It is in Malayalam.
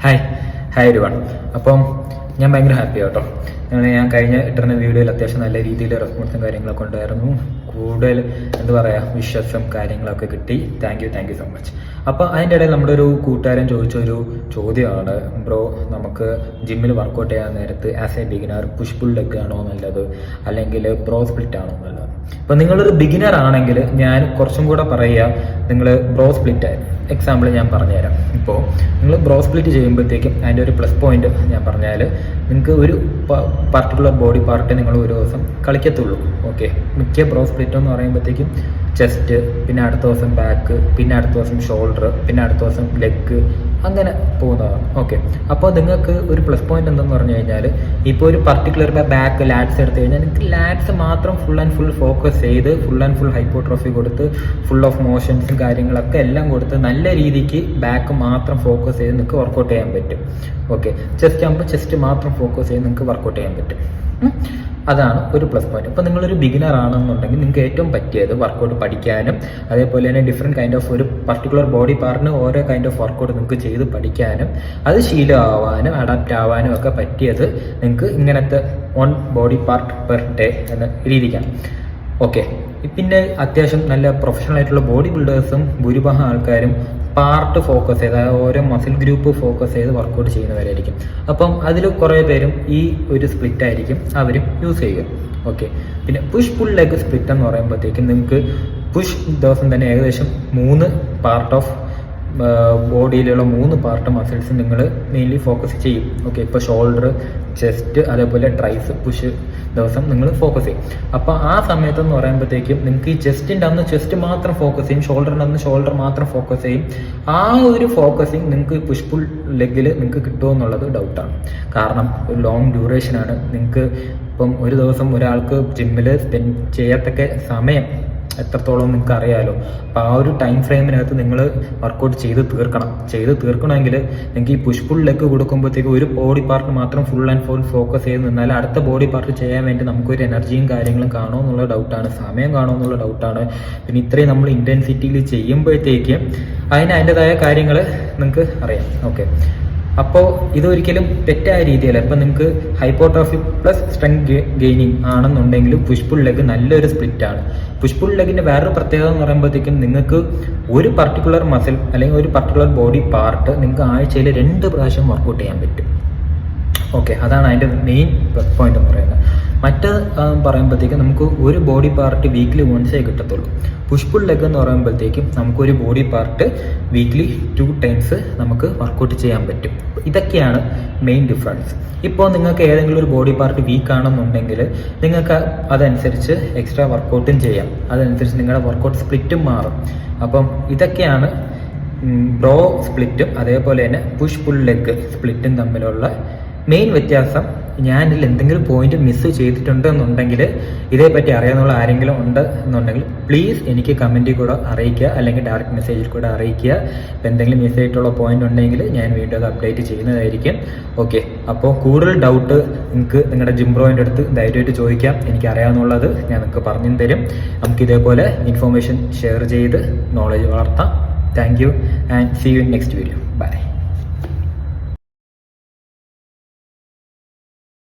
Hi everyone. അപ്പം ഞാൻ ഭയങ്കര ഹാപ്പി കേട്ടോ. ഞാൻ കഴിഞ്ഞ ഇട്ടിരുന്ന വീഡിയോയിൽ അത്യാവശ്യം നല്ല രീതിയിൽ റെസ്പോൺസും കാര്യങ്ങളൊക്കെ ഉണ്ടായിരുന്നു. കൂടുതൽ എന്താ പറയുക വിശ്വാസം കാര്യങ്ങളൊക്കെ കിട്ടി. Thank you so much. അപ്പോൾ അതിൻ്റെ ഇടയിൽ നമ്മുടെ ഒരു കൂട്ടുകാരൻ ചോദിച്ചൊരു ചോദ്യമാണ്, ബ്രോ നമുക്ക് ജിമ്മിൽ വർക്കൗട്ട് ചെയ്യാൻ നേരത്ത് as A beginner push pull leg ആണോ നല്ലത് അല്ലെങ്കിൽ ബ്രോ സ്പ്ലിറ്റ് ആണോ നല്ലത്? അപ്പോൾ നിങ്ങളൊരു ബിഗിനർ ആണെങ്കിൽ ഞാൻ കുറച്ചും കൂടെ പറയുക, നിങ്ങൾ ബ്രോ സ്പ്ലിറ്റ് എക്സാമ്പിൾ ഞാൻ പറഞ്ഞുതരാം. ഇപ്പോൾ നിങ്ങൾ ബ്രോ സ്പ്ലിറ്റ് ചെയ്യുമ്പോഴത്തേക്കും അതിൻ്റെ ഒരു പ്ലസ് പോയിന്റ് ഞാൻ പറഞ്ഞാൽ, നിങ്ങൾക്ക് ഒരു പർട്ടിക്കുലർ ബോഡി പാർട്ട് നിങ്ങൾ ഒരു ദിവസം കളിക്കത്തുള്ളൂ. ഓക്കെ, മിക്ക ബ്രോ സ്പ്ലിറ്റ് എന്ന് പറയുമ്പോഴത്തേക്കും ചെസ്റ്റ്, പിന്നെ അടുത്ത ദിവസം ബാക്ക്, പിന്നെ അടുത്ത ദിവസം ഷോൾഡർ, പിന്നെ അടുത്ത ദിവസം ലെഗ്, അങ്ങനെ പോകുന്നതാണ്. ഓക്കെ, അപ്പോൾ നിങ്ങൾക്ക് ഒരു പ്ലസ് പോയിന്റ് എന്തെന്ന് പറഞ്ഞു കഴിഞ്ഞാൽ, ഇപ്പോൾ ഒരു പർട്ടിക്കുലർ ബാക്ക് ലാറ്റ്സ് എടുത്തു കഴിഞ്ഞാൽ നിങ്ങൾക്ക് ലാറ്റ്സ് മാത്രം ഫുൾ ആൻഡ് ഫുൾ ഫോക്കസ് ചെയ്ത് ഫുൾ ആൻഡ് ഫുൾ ഹൈപ്പോട്രോഫി കൊടുത്ത് ഫുൾ ഓഫ് മോഷൻസും കാര്യങ്ങളൊക്കെ എല്ലാം കൊടുത്ത് നല്ല രീതിക്ക് ബാക്ക് മാത്രം ഫോക്കസ് ചെയ്ത് നിങ്ങൾക്ക് വർക്കൗട്ട് ചെയ്യാൻ പറ്റും. ഓക്കെ, ചെസ്റ്റ് ആകുമ്പോൾ ചെസ്റ്റ് മാത്രം ഫോക്കസ് ചെയ്ത് നിങ്ങൾക്ക് വർക്കൗട്ട് ചെയ്യാൻ പറ്റും. അതാണ് ഒരു പ്ലസ് പോയിന്റ്. അപ്പോൾ നിങ്ങളൊരു ബിഗിനർ ആണെന്നുണ്ടെങ്കിൽ നിങ്ങൾക്ക് ഏറ്റവും പറ്റിയത് വർക്കൗട്ട് പഠിക്കാനും അതേപോലെ തന്നെ ഡിഫറെൻറ്റ് കൈൻഡ് ഓഫ് ഒരു പർട്ടിക്കുലർ ബോഡി പാർട്ടിന് ഓരോ കൈൻഡ് ഓഫ് വർക്കൗട്ട് നിങ്ങൾക്ക് ചെയ്ത് പഠിക്കാനും അത് ശീലമാവാനും അഡാപ്റ്റ് ആവാനും ഒക്കെ പറ്റിയത് നിങ്ങൾക്ക് ഇങ്ങനത്തെ 1 ബോഡി പാർട്ട് പെർ ഡേ എന്ന രീതിക്കാണ്. ഓക്കെ, പിന്നെ അത്യാവശ്യം നല്ല പ്രൊഫഷണൽ ആയിട്ടുള്ള ബോഡി ബിൽഡേഴ്സും ഭൂരിഭാഗം ആൾക്കാരും പാർട്ട് ഫോക്കസ് ചെയ്ത്, അതായത് ഓരോ മസിൽ ഗ്രൂപ്പ് ഫോക്കസ് ചെയ്ത് വർക്കൗട്ട് ചെയ്യുന്നവരായിരിക്കും. അപ്പം അതിൽ കുറേ പേരും ഈ ഒരു സ്പ്ലിറ്റ് ആയിരിക്കും അവരും യൂസ് ചെയ്യുക. ഓക്കെ, പിന്നെ പുഷ് പുൾ ലെഗ് സ്പ്ലിറ്റ് എന്ന് പറയുമ്പോഴത്തേക്കും നിങ്ങൾക്ക് പുഷ് ദിവസം തന്നെ ഏകദേശം 3 പാർട്ട് ഓഫ് ബോഡിയിലുള്ള 3 പാർട്ട് മസിൽസ് നിങ്ങൾ മെയിൻലി ഫോക്കസ് ചെയ്യും. ഓക്കെ, ഇപ്പോൾ ഷോൾഡർ, ചെസ്റ്റ്, അതേപോലെ ട്രൈസ് പുഷ് ദിവസം നിങ്ങൾ ഫോക്കസ് ചെയ്യും. അപ്പോൾ ആ സമയത്തെന്ന് പറയുമ്പോഴത്തേക്കും നിങ്ങൾക്ക് ഈ ചെസ്റ്റിൻ്റെ അന്ന് ചെസ്റ്റ് മാത്രം ഫോക്കസ് ചെയ്യും, ഷോൾഡറിൻ്റെ അന്ന് ഷോൾഡർ മാത്രം ഫോക്കസ് ചെയ്യും. ആ ഒരു ഫോക്കസിങ് നിങ്ങൾക്ക് പുഷ് പുൾ ലെഗിൽ നിങ്ങൾക്ക് കിട്ടുമോ എന്നുള്ളത് ഡൗട്ടാണ്. കാരണം ഒരു ലോങ് ഡ്യൂറേഷനാണ്. നിങ്ങൾക്ക് ഇപ്പം ഒരു ദിവസം ഒരാൾക്ക് ജിമ്മിൽ സ്പെൻഡ് ചെയ്യത്തക്ക സമയം എത്രത്തോളം നിങ്ങൾക്ക് അറിയാമല്ലോ. അപ്പോൾ ആ ഒരു ടൈം ഫ്രെയിമിനകത്ത് നിങ്ങൾ വർക്കൗട്ട് ചെയ്ത് തീർക്കണമെങ്കിൽ നിങ്ങൾക്ക് ഈ പുഷ് പുൾ ലെഗ് കൊടുക്കുമ്പോഴത്തേക്ക് ഒരു ബോഡി പാർട്ട് മാത്രം ഫുൾ ആൻഡ് ഫുൾ ഫോക്കസ് ചെയ്ത് നിന്നാൽ അടുത്ത ബോഡി പാർട്ട് ചെയ്യാൻ വേണ്ടി നമുക്കൊരു എനർജിയും കാര്യങ്ങളും കാണുമോ എന്നുള്ള ഡൗട്ടാണ്, സമയം കാണുമോ എന്നുള്ള ഡൗട്ടാണ്. പിന്നെ ഇത്രയും നമ്മൾ ഇൻറ്റൻസിറ്റിയിൽ ചെയ്യുമ്പോഴത്തേക്ക് അതിൻ്റെതായ കാര്യങ്ങൾ നിങ്ങൾക്ക് അറിയാം. ഓക്കെ, അപ്പോൾ ഇതൊരിക്കലും തെറ്റായ രീതിയല്ല. ഇപ്പം നിങ്ങൾക്ക് ഹൈപ്പോട്രോഫി പ്ലസ് സ്ട്രെങ്ത് ഗെയിനിങ് ആണെന്നുണ്ടെങ്കിൽ പുഷ് പുൾ ലെഗ് നല്ലൊരു സ്പ്ലിറ്റ് ആണ്. പുഷ് പുൾ ലെഗിൻ്റെ വേറൊരു പ്രത്യേകത എന്ന് പറയുമ്പോഴത്തേക്കും നിങ്ങൾക്ക് ഒരു പർട്ടിക്കുലർ മസിൽ അല്ലെങ്കിൽ ഒരു പർട്ടിക്കുലർ ബോഡി പാർട്ട് നിങ്ങൾക്ക് ആഴ്ചയിൽ 2 പ്രാവശ്യം വർക്കൗട്ട് ചെയ്യാൻ പറ്റും. ഓക്കെ, അതാണ് അതിൻ്റെ മെയിൻ പ്ലസ് പോയിന്റ് എന്ന് പറയുന്നത്. മറ്റ് പറയുമ്പോഴത്തേക്കും നമുക്ക് ഒരു ബോഡി പാർട്ട് വീക്ക്ലി വൺസേ കിട്ടത്തുള്ളൂ. പുഷ് പുൾ ലെഗ് എന്ന് പറയുമ്പോഴത്തേക്കും നമുക്കൊരു ബോഡി പാർട്ട് വീക്ക്ലി 2 ടൈംസ് നമുക്ക് വർക്കൗട്ട് ചെയ്യാൻ പറ്റും. ഇതൊക്കെയാണ് മെയിൻ ഡിഫറൻസ്. ഇപ്പോൾ നിങ്ങൾക്ക് ഏതെങ്കിലും ഒരു ബോഡി പാർട്ട് വീക്ക് ആണെന്നുണ്ടെങ്കിൽ നിങ്ങൾക്ക് അതനുസരിച്ച് എക്സ്ട്രാ വർക്കൗട്ടും ചെയ്യാം. അതനുസരിച്ച് നിങ്ങളുടെ വർക്കൗട്ട് സ്പ്ലിറ്റും മാറും. അപ്പം ഇതൊക്കെയാണ് ബ്രോ സ്പ്ലിറ്റും അതേപോലെ തന്നെ പുഷ് പുൾ ലെഗ് സ്പ്ലിറ്റും തമ്മിലുള്ള മെയിൻ വ്യത്യാസം. ഞാനിതിൽ എന്തെങ്കിലും പോയിന്റ് മിസ് ചെയ്തിട്ടുണ്ടെന്നുണ്ടെങ്കിൽ ഇതേപ്പറ്റി അറിയാവുന്ന ആരെങ്കിലും ഉണ്ട് എന്നുണ്ടെങ്കിൽ പ്ലീസ് എനിക്ക് കമൻറ്റിൽ കൂടെ അറിയിക്കുക, അല്ലെങ്കിൽ ഡയറക്റ്റ് മെസ്സേജിൽ കൂടെ അറിയിക്കുക. ഇപ്പം എന്തെങ്കിലും മിസ് ആയിട്ടുള്ള പോയിന്റ് ഉണ്ടെങ്കിൽ ഞാൻ വീണ്ടും അത് അപ്ഡേറ്റ് ചെയ്യുന്നതായിരിക്കും. ഓക്കെ, അപ്പോൾ കൂടുതൽ ഡൗട്ട് നിങ്ങൾക്ക് നിങ്ങളുടെ ജിം ബ്രോയിൻ്റെ അടുത്ത് ധൈര്യമായിട്ട് ചോദിക്കാം. എനിക്ക് അറിയാവുന്നുള്ളത് ഞാൻ നിങ്ങൾക്ക് പറഞ്ഞു തരും. നമുക്ക് ഇതേപോലെ ഇൻഫോർമേഷൻ ഷെയർ ചെയ്ത് നോളജ് വളർത്താം. Thank you and see you in next video. By.